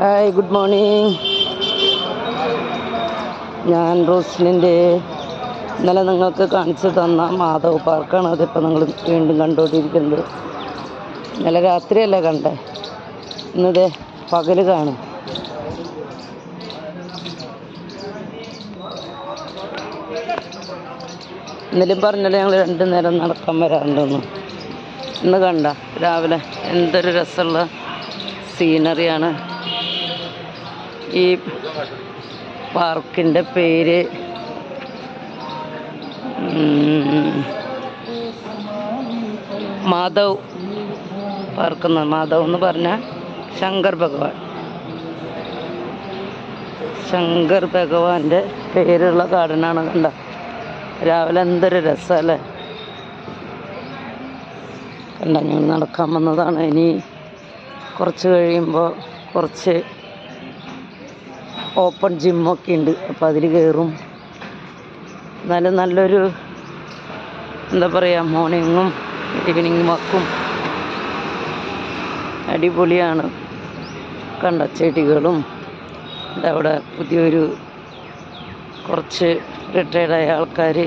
Hi, good morning. ഞാൻ റോസ്ലിൻ്റെ ഇന്നലെ നിങ്ങൾക്ക് കാണിച്ചു തന്ന മാധവ് പാർക്കാണ്. അതിപ്പോൾ നിങ്ങൾ വീണ്ടും കണ്ടുകൊണ്ടിരിക്കുന്നത്. ഇന്നലെ രാത്രിയല്ല കണ്ടേ, ഇന്നതേ പകല് കാണും. ഇന്നലെയും പറഞ്ഞാൽ ഞങ്ങൾ 2 നേരം നടക്കാൻ വരാറുണ്ടെന്ന്. ഇന്ന് കണ്ട രാവിലെ എന്തൊരു രസമുള്ള സീനറിയാണ്. ഈ പാർക്കിൻ്റെ പേര് മാധവ് പാർക്ക്. മാധവ് എന്ന് പറഞ്ഞാൽ ശങ്കർ ഭഗവാന്റെ പേരുള്ള ഗാർഡനാണ്. കണ്ട രാവിലെ എന്തൊരു രസമല്ലേ. കണ്ട ഞങ്ങൾ നടക്കാൻ വന്നതാണ്. ഇനി കുറച്ച് കഴിയുമ്പോൾ കുറച്ച് ഓപ്പൺ ജിമ്മൊക്കെ ഉണ്ട്, അപ്പോൾ അതിൽ കയറും. എന്നാലും നല്ലൊരു എന്താ പറയുക, മോർണിങ്ങും ഈവനിങ് വാക്കും അടിപൊളിയാണ്. കണ്ട ചെടികളും അവിടെ പുതിയൊരു കുറച്ച് റിട്ടയർഡായ ആൾക്കാർ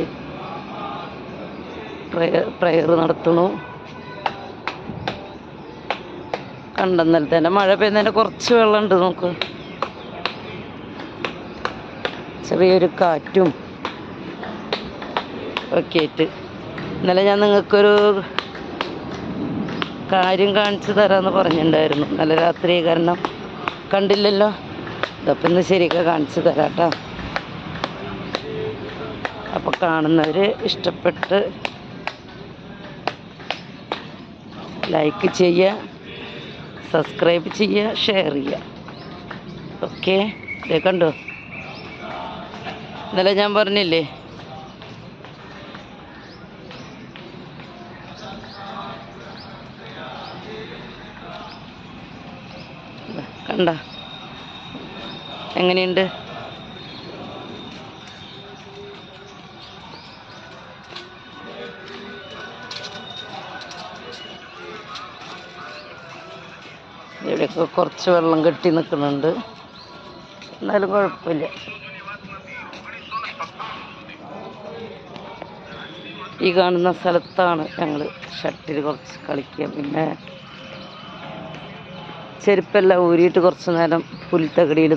പ്രയർ നടത്തണു. കണ്ടെന്നൽ തന്നെ മഴ പെയ്യുന്നതിൻ്റെ കുറച്ച് വെള്ളമുണ്ട്. നോക്ക്, ചെറിയൊരു കാറ്റും ഒക്കെ ആയിട്ട്. ഇന്നലെ ഞാൻ നിങ്ങൾക്കൊരു കാര്യം കാണിച്ചു തരാമെന്ന് പറഞ്ഞിട്ടുണ്ടായിരുന്നു ഇന്നലെ രാത്രി. കാരണം കണ്ടില്ലല്ലോ. ഇതപ്പം ഇന്ന് ശരിയൊക്കെ കാണിച്ചു തരാം കേട്ടോ. അപ്പോൾ കാണുന്നവർ ഇഷ്ടപ്പെട്ട് ലൈക്ക് ചെയ്യുക, സബ്സ്ക്രൈബ് ചെയ്യുക, ഷെയർ ചെയ്യുക. ഓക്കെ, ഇതേ കണ്ടോ, ഇന്നലെ ഞാൻ പറഞ്ഞില്ലേ കണ്ട എങ്ങനെയുണ്ട്. ഇവിടെയൊക്കെ കുറച്ച് വെള്ളം കെട്ടി നിൽക്കുന്നുണ്ട്, എന്നാലും കുഴപ്പമില്ല. ഈ കാണുന്ന സ്ഥലത്താണ് ഞങ്ങൾ ഷട്ടിൽ കുറച്ച് കളിക്കുക. പിന്നെ ചെരുപ്പെല്ലാം ഊരിയിട്ട് കുറച്ച് നേരം പുൽത്തകടിയിൽ